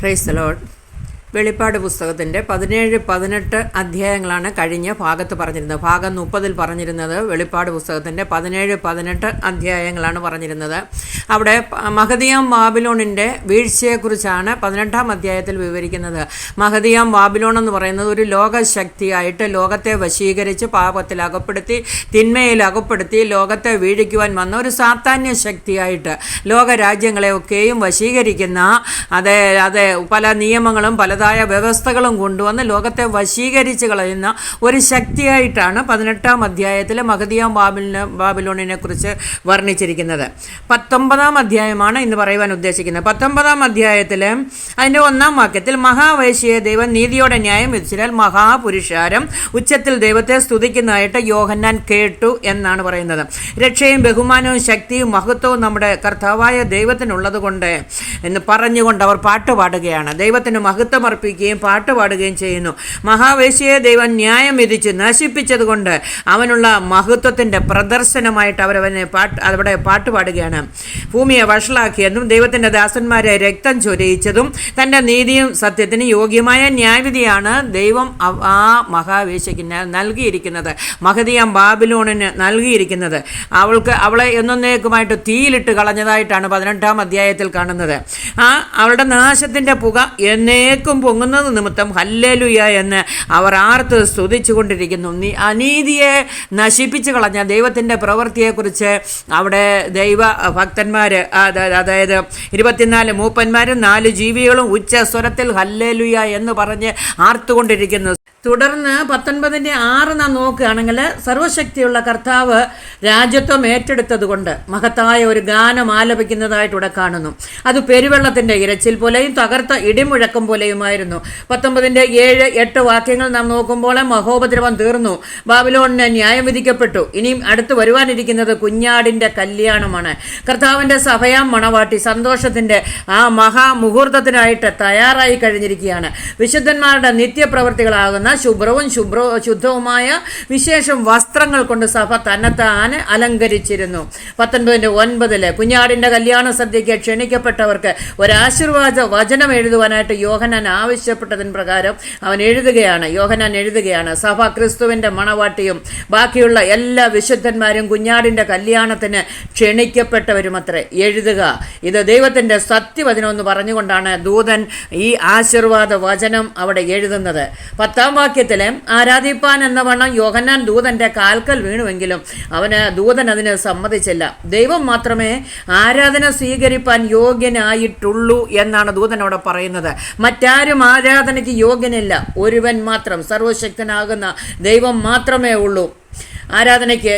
Praise the Lord. വെളിപ്പാട് പുസ്തകത്തിൻ്റെ 17-18 അധ്യായങ്ങളാണ് കഴിഞ്ഞ ഭാഗത്ത് പറഞ്ഞിരുന്നത്. ഭാഗം 30 പറഞ്ഞിരുന്നത് വെളിപ്പാട് പുസ്തകത്തിൻ്റെ 17-18 അധ്യായങ്ങളാണ് പറഞ്ഞിരുന്നത്. അവിടെ മഹദിയാം ബാബിലോണിൻ്റെ വീഴ്ചയെക്കുറിച്ചാണ് 18-ാം അധ്യായത്തിൽ വിവരിക്കുന്നത്. മഹദിയാം ബാബിലോൺ എന്ന് പറയുന്നത് ഒരു ലോകശക്തിയായിട്ട് ലോകത്തെ വശീകരിച്ച് പാപത്തിൽ അകപ്പെടുത്തി തിന്മയിൽ അകപ്പെടുത്തി ലോകത്തെ വീഴിക്കുവാൻ വന്ന ഒരു സാത്താന്യ ശക്തിയായിട്ട് ലോകരാജ്യങ്ങളെയൊക്കെയും വശീകരിക്കുന്ന അതെ പല നിയമങ്ങളും പലതായ വ്യവസ്ഥകളും കൊണ്ടുവന്ന് ലോകത്തെ വശീകരിച്ച് കളയുന്ന ഒരു ശക്തിയായിട്ടാണ് 18-ാം അധ്യായത്തിലെ മഹദിയാം ബാബിലോണിനെ കുറിച്ച് വർണ്ണിച്ചിരിക്കുന്നത്. 19-ാം അധ്യായമാണ് ഇന്ന് പറയുവാൻ ഉദ്ദേശിക്കുന്നത്. 19-ാം അധ്യായത്തിൽ അതിൻ്റെ 1-ാം വാക്യത്തിൽ മഹാവേശ്യയെ ദൈവം നീതിയോടെ ന്യായം വിധിച്ചാൽ മഹാപുരുഷാരം ഉച്ചത്തിൽ ദൈവത്തെ സ്തുതിക്കുന്നതായിട്ട് യോഹന്നാൻ കേട്ടു എന്നാണ് പറയുന്നത്. രക്ഷയും ബഹുമാനവും ശക്തിയും മഹത്വവും നമ്മുടെ കർത്താവായ ദൈവത്തിനുള്ളത് കൊണ്ട് എന്ന് പറഞ്ഞുകൊണ്ട് അവർ പാട്ടുപാടുകയാണ്. ദൈവത്തിന് മഹത്വം അർപ്പിക്കുകയും പാട്ടുപാടുകയും ചെയ്യുന്നു. മഹാവേശ്യയെ ദൈവം ന്യായം വിധിച്ച് നശിപ്പിച്ചത് കൊണ്ട് അവനുള്ള മഹത്വത്തിൻ്റെ പ്രദർശനമായിട്ട് അവിടെ പാട്ടുപാടുകയാണ്. ഭൂമിയെ വഷളാക്കിയതും ദൈവത്തിൻ്റെ ദാസന്മാരെ രക്തം ചൊരിയിച്ചതും തൻ്റെ നീതിയും സത്യത്തിന് യോഗ്യമായ ന്യായവിധിയാണ് ദൈവം ആ മഹാവേശ്യയ്ക്ക് നൽകിയിരിക്കുന്നത്, മഹദിയാം ബാബിലോണിന് നൽകിയിരിക്കുന്നത്. അവളെ എന്നേക്കുമായിട്ട് തീയിലിട്ട് കളഞ്ഞതായിട്ടാണ് 18-ാം അധ്യായത്തിൽ കാണുന്നത്. അവളുടെ നാശത്തിൻ്റെ പുക എന്നേക്കും പൊങ്ങുന്നത് നിമിത്തം ഹല്ലേലൂയ എന്ന് അവർ ആർത്ത് സ്തുതിച്ചുകൊണ്ടിരിക്കുന്നു. അനീതിയെ നശിപ്പിച്ചു കളഞ്ഞ ദൈവത്തിൻ്റെ പ്രവൃത്തിയെക്കുറിച്ച് അവിടെ ദൈവ ഭക്തന്മാർ, അതായത് 24 മൂപ്പന്മാരും 4 ജീവികളും ഉച്ച സ്വരത്തിൽ ഹല്ലേലൂയ എന്ന് പറഞ്ഞ് ആർത്തുകൊണ്ടിരിക്കുന്നു. തുടർന്ന് 19-6 നാം നോക്കുകയാണെങ്കിൽ സർവശക്തിയുള്ള കർത്താവ് രാജ്യത്വം ഏറ്റെടുത്തത് കൊണ്ട് മഹത്തായ ഒരു ഗാനം ആലപിക്കുന്നതായിട്ട് ഇവിടെ കാണുന്നു. അത് പെരുവെള്ളത്തിൻ്റെ ഇരച്ചിൽ പോലെയും തകർത്ത ഇടിമുഴക്കം പോലെയുമായിരുന്നു. 19-7-8 വാക്യങ്ങൾ നാം നോക്കുമ്പോൾ മഹോപദ്രവം തീർന്നു, ബാബിലോണിന് ന്യായം വിധിക്കപ്പെട്ടു, ഇനിയും അടുത്ത് വരുവാനിരിക്കുന്നത് കുഞ്ഞാടിൻ്റെ കല്യാണമാണ്. കർത്താവിൻ്റെ സഭയാം മണവാട്ടി സന്തോഷത്തിൻ്റെ ആ മഹാമുഹൂർത്തത്തിനായിട്ട് തയ്യാറായി കഴിഞ്ഞിരിക്കുകയാണ്. വിശുദ്ധന്മാരുടെ നിത്യപ്രവർത്തികളാകുന്ന ശുഭ്രവും ശുദ്ധവുമായ വിശേഷം വസ്ത്രങ്ങൾ കൊണ്ട് സഭ തന്നെത്താൻ അലങ്കരിച്ചിരുന്നു. 19-9 കുഞ്ഞാടിൻ്റെ കല്യാണ സദ്യയ്ക്ക് ക്ഷണിക്കപ്പെട്ടവർക്ക് ഒരാശീർവാദ വചനം എഴുതുവാനായിട്ട് യോഹന്നാൻ ആവശ്യപ്പെട്ടതിന് പ്രകാരം യോഹന്നാൻ എഴുതുകയാണ്. സഭ ക്രിസ്തുവിൻ്റെ മണവാട്ടിയും ബാക്കിയുള്ള എല്ലാ വിശുദ്ധന്മാരും കുഞ്ഞാടിൻ്റെ കല്യാണത്തിന് ക്ഷണിക്കപ്പെട്ടവരുമത്രേ. എഴുതുക, ഇത് ദൈവത്തിൻ്റെ സത്യവചനം എന്ന് പറഞ്ഞുകൊണ്ടാണ് ദൂതൻ ഈ ആശീർവാദ വചനം അവിടെ എഴുതുന്നത്. 10-ാം വാക്യത്തിലെ ആരാധിപ്പാൻ എന്ന വണ്ണം യോഹന്നാൻ ദൂതന്റെ കാൽക്കൽ വീണുവെങ്കിലും ദൂതൻ അതിന് സമ്മതിച്ചില്ല. ദൈവം മാത്രമേ ആരാധന സ്വീകരിപ്പാൻ യോഗ്യനായിട്ടുള്ളൂ എന്നാണ് ദൂതനോട് പറയുന്നത്. മറ്റാരും ആരാധനയ്ക്ക് യോഗ്യനില്ല, ഒരുവൻ മാത്രം, സർവശക്തനാകുന്ന ദൈവം മാത്രമേ ഉള്ളൂ ആരാധനയ്ക്ക്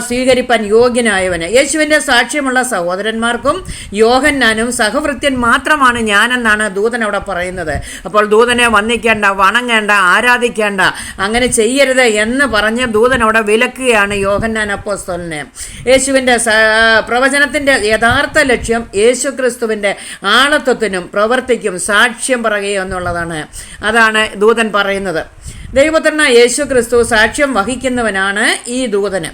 സ്വീകരിപ്പാൻ യോഗ്യനായവന്. യേശുവിൻ്റെ സാക്ഷ്യമുള്ള സഹോദരന്മാർക്കും യോഹന്നാനും സഹവൃത്യൻ മാത്രമാണ് ഞാനെന്നാണ് ദൂതൻ അവിടെ പറയുന്നത്. അപ്പോൾ ദൂതനെ വന്ദിക്കേണ്ട, വണങ്ങേണ്ട, ആരാധിക്കേണ്ട, അങ്ങനെ ചെയ്യരുത് എന്ന് പറഞ്ഞ് ദൂതൻ അവിടെ വിലക്കുകയാണ് യോഹന്നാൻ അപ്പോസ്തലനെ. യേശുവിൻ്റെ പ്രവചനത്തിൻ്റെ യഥാർത്ഥ ലക്ഷ്യം യേശു ക്രിസ്തുവിൻ്റെ ആളത്വത്തിനും പ്രവൃത്തിക്കും സാക്ഷ്യം പറയുക എന്നുള്ളതാണ്. അതാണ് ദൂതൻ പറയുന്നത്. ദൈവപുത്രനായ യേശു ക്രിസ്തു സാക്ഷ്യം വഹിക്കുന്നവനാണ് ഈ ദൂതന്.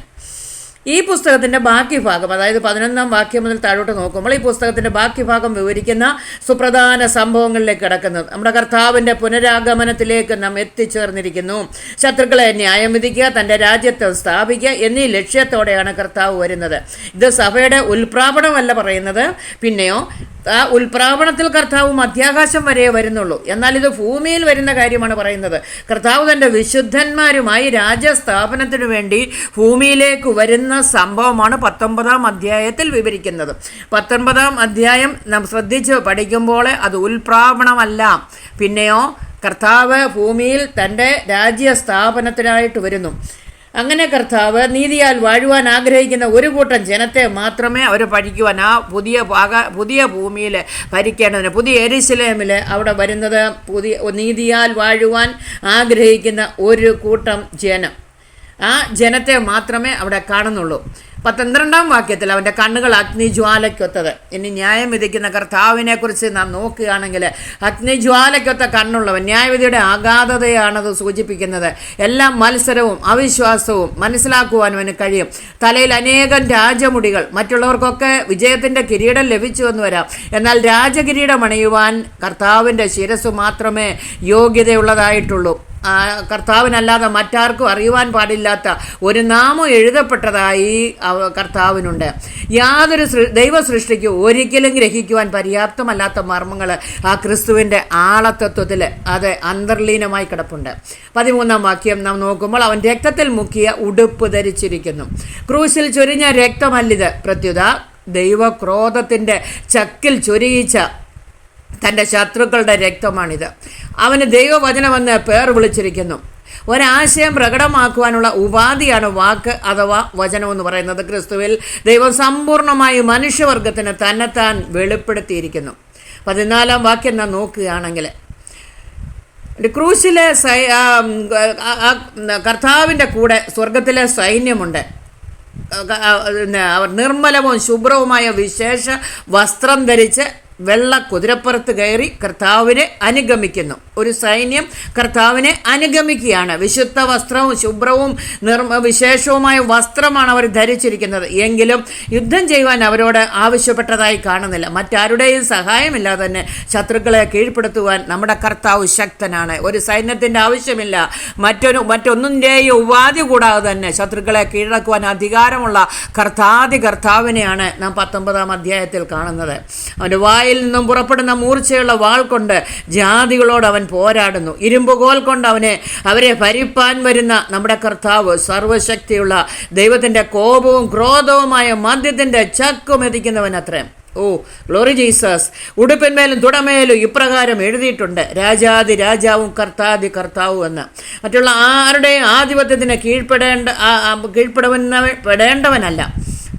ഈ പുസ്തകത്തിൻ്റെ ബാക്കി ഭാഗം, അതായത് 11-ാം വാക്യം മുതൽ താഴോട്ട് നോക്കുമ്പോൾ ഈ പുസ്തകത്തിൻ്റെ ബാക്കി ഭാഗം വിവരിക്കുന്ന സുപ്രധാന സംഭവങ്ങളിലേക്ക് കിടക്കുന്നത്. നമ്മുടെ കർത്താവിൻ്റെ പുനരാഗമനത്തിലേക്ക് നാം എത്തിച്ചേർന്നിരിക്കുന്നു. ശത്രുക്കളെ ന്യായം വിധിക്കുക, തൻ്റെ രാജ്യത്തെ സ്ഥാപിക്കുക എന്നീ ലക്ഷ്യത്തോടെയാണ് കർത്താവ് വരുന്നത്. ഇത് സഭയുടെ ഉൽപ്രാപണമല്ല പറയുന്നത്. പിന്നെയോ ആ ഉൽപ്രാപണത്തിൽ കർത്താവ് മധ്യാകാശം വരെ വരുന്നുള്ളൂ. എന്നാൽ ഇത് ഭൂമിയിൽ വരുന്ന കാര്യമാണ് പറയുന്നത്. കർത്താവ് തൻ്റെ വിശുദ്ധന്മാരുമായി രാജ്യസ്ഥാപനത്തിനു വേണ്ടി ഭൂമിയിലേക്ക് വരുന്ന സംഭവമാണ് 19-ാം അധ്യായത്തിൽ വിവരിക്കുന്നത്. 19-ാം അധ്യായം നാം ശ്രദ്ധിച്ച് പഠിക്കുമ്പോൾ അത് ഉൽപ്രാപണമല്ല, പിന്നെയോ കർത്താവ് ഭൂമിയിൽ തൻ്റെ രാജ്യസ്ഥാപനത്തിനായിട്ട് വരുന്നു. അങ്ങനെ കർത്താവ് നീതിയാൽ വാഴുവാൻ ആഗ്രഹിക്കുന്ന ഒരു കൂട്ടം ജനത്തെ മാത്രമേ അവർ ഭരിക്കുവാൻ ആ പുതിയ ഭൂമിയിൽ ഭരിക്കേണ്ടതിന് പുതിയ യെരുശലേമിൽ അവിടെ വരുന്നത് നീതിയാൽ വാഴുവാൻ ആഗ്രഹിക്കുന്ന ഒരു കൂട്ടം ജനം. ആ ജനത്തെ മാത്രമേ അവിടെ കാണുന്നുള്ളൂ. 12-ാം വാക്യത്തിൽ അവൻ്റെ കണ്ണുകൾ അഗ്നിജ്വാലയ്ക്കൊത്തത്. ഇനി ന്യായം വിധിക്കുന്ന കർത്താവിനെ കുറിച്ച് നാം നോക്കുകയാണെങ്കിൽ അഗ്നിജ്വാലയ്ക്കൊത്ത കണ്ണുള്ളവൻ, ന്യായവിധിയുടെ അഗാധതയാണത് സൂചിപ്പിക്കുന്നത്. എല്ലാ മത്സരവും അവിശ്വാസവും മനസ്സിലാക്കുവാൻ അവന് കഴിയും. തലയിൽ അനേകം രാജമുടികൾ, മറ്റുള്ളവർക്കൊക്കെ വിജയത്തിൻ്റെ കിരീടം ലഭിച്ചു എന്ന് വരാം. എന്നാൽ രാജകിരീടം അണിയുവാൻ കർത്താവിൻ്റെ ശിരസ്സു മാത്രമേ യോഗ്യതയുള്ളതായിട്ടുള്ളൂ. കർത്താവിനല്ലാതെ മറ്റാർക്കും അറിയുവാൻ പാടില്ലാത്ത ഒരു നാമം എഴുതപ്പെട്ടതായി കർത്താവിനുണ്ട്. യാതൊരു ദൈവ സൃഷ്ടിക്ക് ഒരിക്കലും ഗ്രഹിക്കുവാൻ പര്യാപ്തമല്ലാത്ത മർമ്മങ്ങൾ ആ ക്രിസ്തുവിൻ്റെ ആളത്തത്വത്തിൽ അത് അന്തർലീനമായി കിടപ്പുണ്ട്. 13-ാം വാക്യം നാം നോക്കുമ്പോൾ അവൻ രക്തത്തിൽ മുക്കിയ ഉടുപ്പ് ധരിച്ചിരിക്കുന്നു. ക്രൂശിൽ ചൊരിഞ്ഞ രക്തമല്ലിത്, പ്രത്യുത ദൈവക്രോധത്തിൻ്റെ ചക്കിൽ ചൊരിയിച്ച തൻ്റെ ശത്രുക്കളുടെ രക്തമാണിത്. അവന് ദൈവവചനമെന്ന് പേർ വിളിച്ചിരിക്കുന്നു. ഒരാശയം പ്രകടമാക്കുവാനുള്ള ഉപാധിയാണ് വാക്ക് അഥവാ വചനമെന്ന് പറയുന്നത്. ക്രിസ്തുവിൽ ദൈവം സമ്പൂർണ്ണമായി മനുഷ്യവർഗത്തിന് തന്നെത്താൻ വെളിപ്പെടുത്തിയിരിക്കുന്നു. 14-ാം വാക്യം നാം നോക്കുകയാണെങ്കിൽ ക്രൂശിലെ കർത്താവിൻ്റെ കൂടെ സ്വർഗത്തിലെ സൈന്യമുണ്ട്. അവർ നിർമ്മലവും ശുഭ്രവുമായ വിശേഷ വസ്ത്രം ധരിച്ച് വെള്ള കുതിരപ്പുറത്ത് കയറി കർത്താവിനെ അനുഗമിക്കുന്നു. ഒരു സൈന്യം കർത്താവിനെ അനുഗമിക്കുകയാണ്. വിശുദ്ധ വസ്ത്രവും ശുഭ്രവും വിശേഷവുമായ വസ്ത്രമാണ് അവർ ധരിച്ചിരിക്കുന്നത്. എങ്കിലും യുദ്ധം ചെയ്യുവാൻ അവരോട് ആവശ്യപ്പെട്ടതായി കാണുന്നില്ല. മറ്റാരുടെയും സഹായമില്ലാതെ തന്നെ ശത്രുക്കളെ കീഴ്പ്പെടുത്തുവാൻ നമ്മുടെ കർത്താവ് ശക്തനാണ്. ഒരു സൈന്യത്തിൻ്റെ ആവശ്യമില്ല. മറ്റൊന്നിൻ്റെയും ഉപാധി കൂടാതെ തന്നെ ശത്രുക്കളെ കീഴടക്കുവാൻ അധികാരമുള്ള കർത്താവിനെയാണ് നാം 19-ാം അധ്യായത്തിൽ കാണുന്നത്. അവൻ്റെ വായിൽ നിന്നും പുറപ്പെടുന്ന മൂർച്ചയുള്ള വാൾ കൊണ്ട് ജാതികളോട് അവൻ പോരാടുന്നു. ഇരുമ്പുകോൽ കൊണ്ട് അവരെ ഭരിപ്പാൻ വരുന്ന നമ്മുടെ കർത്താവ് സർവശക്തിയുള്ള ദൈവത്തിൻ്റെ കോപവും ക്രോധവുമായ മദ്യത്തിൻ്റെ ചക്കും എത്തിക്കുന്നവൻ അത്രേ. ഓ ഗ്ലോറി ജീസസ്. ഉടുപ്പിന്മേലും തുടമേലും ഇപ്രകാരം എഴുതിയിട്ടുണ്ട്, രാജാതി രാജാവും കർത്താതി കർത്താവും എന്ന്. മറ്റുള്ള ആരുടെയും ആധിപത്യത്തിന് കീഴ്പ്പെടേണ്ടവനല്ല.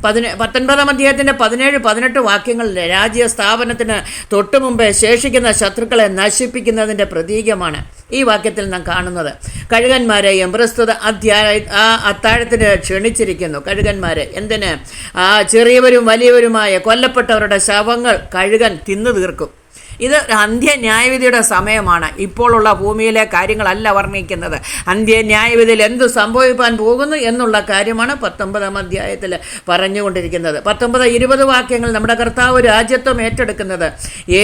19-ാം അധ്യായത്തിൻ്റെ 17-18 വാക്യങ്ങളിൽ രാജ്യ സ്ഥാപനത്തിന് തൊട്ടു മുമ്പേ ശേഷിക്കുന്ന ശത്രുക്കളെ നശിപ്പിക്കുന്നതിൻ്റെ പ്രതീകമാണ് ഈ വാക്യത്തിൽ നാം കാണുന്നത്. കഴുകന്മാരെയും പ്രസ്തുത അത്താഴത്തിന് ക്ഷണിച്ചിരിക്കുന്നു. കഴുകന്മാരെ എന്തിന്? ചെറിയവരും വലിയവരുമായ കൊല്ലപ്പെട്ടവരുടെ ശവങ്ങൾ കഴുകൻ തിന്നു തീർക്കും. ഇത് അന്ത്യന്യായവിധിയുടെ സമയമാണ്. ഇപ്പോഴുള്ള ഭൂമിയിലെ കാര്യങ്ങളല്ല വർണ്ണിക്കുന്നത്. അന്ത്യന്യായവിധിയിൽ എന്തു സംഭവിക്കാൻ പോകുന്നു എന്നുള്ള കാര്യമാണ് 19-ാം അധ്യായത്തിൽ പറഞ്ഞുകൊണ്ടിരിക്കുന്നത്. 19-20 വാക്യങ്ങൾ നമ്മുടെ കർത്താവ് രാജ്യത്വം ഏറ്റെടുക്കുന്നത്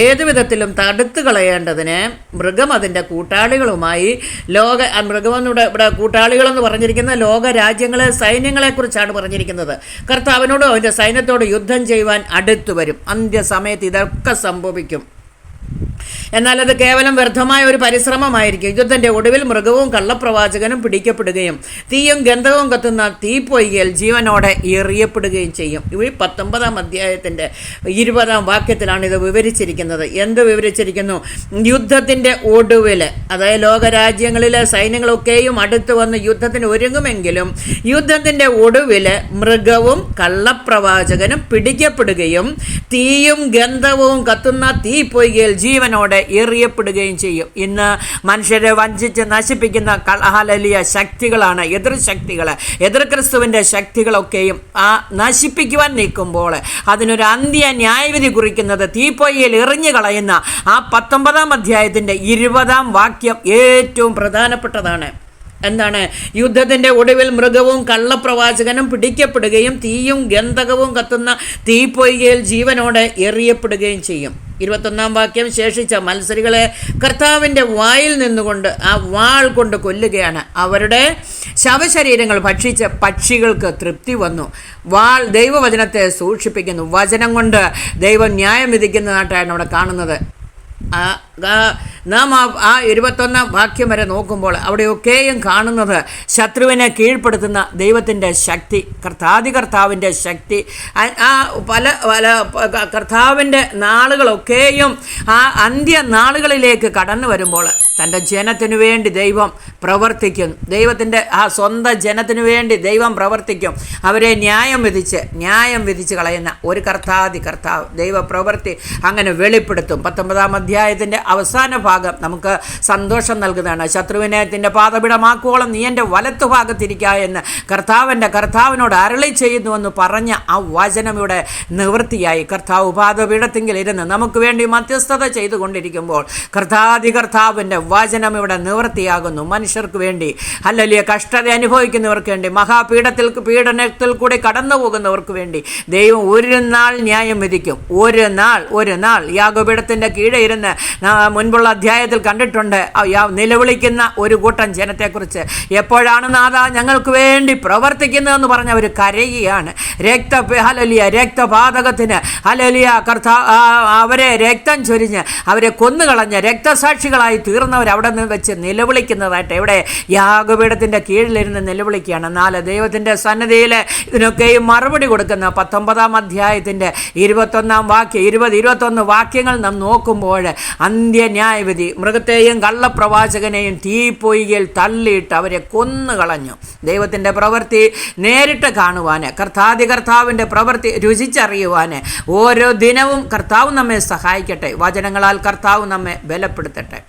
ഏതു വിധത്തിലും തടുത്തു കളയേണ്ടതിന് മൃഗം അതിൻ്റെ കൂട്ടാളികളുമായി മൃഗമെന്നൂടെ ഇവിടെ കൂട്ടാളികളെന്ന് പറഞ്ഞിരിക്കുന്ന ലോകരാജ്യങ്ങളെ സൈന്യങ്ങളെക്കുറിച്ചാണ് പറഞ്ഞിരിക്കുന്നത്. കർത്താവിനോടും അവൻ്റെ സൈന്യത്തോട് യുദ്ധം ചെയ്യുവാൻ അടുത്തു വരും. അന്ത്യസമയത്ത് ഇതൊക്കെ സംഭവിക്കും. എന്നാൽ അത് കേവലം വ്യർത്ഥമായ ഒരു പരിശ്രമമായിരിക്കും. യുദ്ധത്തിൻ്റെ ഒടുവിൽ മൃഗവും കള്ളപ്രവാചകനും പിടിക്കപ്പെടുകയും തീയും ഗന്ധവും കത്തുന്ന തീപ്പൊയ്കയിൽ ജീവനോടെ എറിയപ്പെടുകയും ചെയ്യും. ഈ 19-ാം അധ്യായത്തിൻ്റെ 20-ാം വാക്യത്തിലാണ് ഇത് വിവരിച്ചിരിക്കുന്നത്. എന്ത് വിവരിച്ചിരിക്കുന്നു? യുദ്ധത്തിൻ്റെ ഒടുവിൽ, അതായത് ലോകരാജ്യങ്ങളിലെ സൈന്യങ്ങളൊക്കെയും അടുത്ത് വന്ന് യുദ്ധത്തിന് ഒരുങ്ങുമെങ്കിലും യുദ്ധത്തിൻ്റെ ഒടുവിൽ മൃഗവും കള്ളപ്രവാചകനും പിടിക്കപ്പെടുകയും തീയും ഗന്ധവും കത്തുന്ന തീപ്പൊയ്കയിൽ ജീവനോടെ എറിയപ്പെടുകയും ചെയ്യും. ഇന്ന് മനുഷ്യരെ വഞ്ചിച്ച് നശിപ്പിക്കുന്ന കലഹലിയ ശക്തികളാണ് എതിർശക്തികൾ. എതിർ ക്രിസ്തുവിൻ്റെ ശക്തികളൊക്കെയും നശിപ്പിക്കുവാൻ നിൽക്കുമ്പോൾ അതിനൊരു അന്ത്യ ന്യായവിധി കുറിക്കുന്നത് തീപ്പൊയ്യിൽ എറിഞ്ഞു കളയുന്ന ആ 19-ാം അധ്യായത്തിൻ്റെ 20-ാം വാക്യം ഏറ്റവും പ്രധാനപ്പെട്ടതാണ്. എന്താണ്? യുദ്ധത്തിൻ്റെ ഒടുവിൽ മൃഗവും കള്ളപ്രവാചകനും പിടിക്കപ്പെടുകയും തീയും ഗന്ധകവും കത്തുന്ന തീപ്പൊയ്കയിൽ ജീവനോടെ എറിയപ്പെടുകയും ചെയ്യും. 21-ാം വാക്യം ശേഷിച്ച മത്സരികളെ കർത്താവിൻ്റെ വായിൽ നിന്നുകൊണ്ട് ആ വാൾ കൊണ്ട് കൊല്ലുകയാണ്. അവരുടെ ശവശരീരങ്ങൾ ഭക്ഷിച്ച് പക്ഷികൾക്ക് തൃപ്തി വന്നു. വാൾ ദൈവവചനത്തെ സൂക്ഷിപ്പിക്കുന്നു. വചനം കൊണ്ട് ദൈവം ന്യായം വിധിക്കുന്നതായിട്ടാണ് അവിടെ കാണുന്നത്. നാം ആ 21-ാം വാക്യം വരെ നോക്കുമ്പോൾ അവിടെയൊക്കെയും കാണുന്നത് ശത്രുവിനെ കീഴ്പ്പെടുത്തുന്ന ദൈവത്തിൻ്റെ ശക്തി, കർത്താവിൻ്റെ ശക്തി. ആ പല കർത്താവിൻ്റെ നാളുകളൊക്കെയും ആ അന്ത്യ നാളുകളിലേക്ക് കടന്നു വരുമ്പോൾ തൻ്റെ ജനത്തിനു വേണ്ടി ദൈവം പ്രവർത്തിക്കും. ദൈവത്തിൻ്റെ സ്വന്തം ജനത്തിനു വേണ്ടി ദൈവം പ്രവർത്തിക്കും. അവരെ ന്യായം വിധിച്ച് കളയുന്ന ഒരു കർത്താവ് ദൈവപ്രവൃത്തി അങ്ങനെ വെളിപ്പെടുത്തും. 19-ാം അധ്യായത്തിൻ്റെ അവസാന ഭാഗം നമുക്ക് സന്തോഷം നൽകുന്നതാണ്. ശത്രുവിനെ നിന്റെ പാദപിടമാക്കുവോളം നീ എൻ്റെ വലത്തു ഭാഗത്തിരിക്കുക എന്ന് കർത്താവിനോട് അരുളി ചെയ്യുന്നുവെന്ന് പറഞ്ഞ ആ വചനം ഇവിടെ നിവൃത്തിയായി. കർത്താവ് പാദപീഠത്തിങ്കിൽ ഇരുന്ന് നമുക്ക് വേണ്ടി മധ്യസ്ഥത ചെയ്തുകൊണ്ടിരിക്കുമ്പോൾ കർത്താവിൻ്റെ വചനം ഇവിടെ നിവൃത്തിയാകുന്നു. മനുഷ്യർക്ക് വേണ്ടി, ഹല്ലേലൂയ, കഷ്ടത അനുഭവിക്കുന്നവർക്ക് വേണ്ടി, പീഡനത്തിൽ കൂടി കടന്നു പോകുന്നവർക്ക് വേണ്ടി ദൈവം ഒരു നാൾ ന്യായം വിധിക്കും. ഒരു നാൾ യാഗപീഠത്തിൻ്റെ കീഴെ ഇരുന്ന് മുൻപുള്ള അധ്യായത്തിൽ കണ്ടിട്ടുണ്ട് നിലവിളിക്കുന്ന ഒരു കൂട്ടം ജനത്തെക്കുറിച്ച്. എപ്പോഴാണ് നാഥാ ഞങ്ങൾക്ക് വേണ്ടി പ്രവർത്തിക്കുന്നതെന്ന് പറഞ്ഞ് അവർ കരയുകയാണ്. രക്തപാതകത്തിന് അവരെ രക്തം ചൊരിഞ്ഞ് അവരെ കൊന്നുകളഞ്ഞ് രക്തസാക്ഷികളായി തീർന്നവർ അവിടെ നിന്ന് വെച്ച് നിലവിളിക്കുന്നതായിട്ട് ഇവിടെ യാഗപീഠത്തിൻ്റെ കീഴിലിരുന്ന് നിലവിളിക്കുകയാണ്. എന്നാൽ ദൈവത്തിൻ്റെ സന്നിധിയിൽ ഇതിനൊക്കെയും മറുപടി കൊടുക്കുന്ന 19-ാം അധ്യായത്തിൻ്റെ 21 വാക്യങ്ങൾ നാം നോക്കുമ്പോൾ അന്ത്യന്യായവിധി, മൃഗത്തെയും കള്ളപ്രവാചകനെയും തീപ്പൊയ്കയിൽ തള്ളിയിട്ട് അവരെ കൊന്നുകളഞ്ഞു. ദൈവത്തിൻ്റെ പ്രവൃത്തി നേരിട്ട് കാണുവാൻ, കർത്താവിൻ്റെ പ്രവൃത്തി രുചിച്ചറിയുവാൻ ഓരോ ദിനവും കർത്താവ് നമ്മെ സഹായിക്കട്ടെ. വചനങ്ങളാൽ കർത്താവ് നമ്മെ ബലപ്പെടുത്തട്ടെ.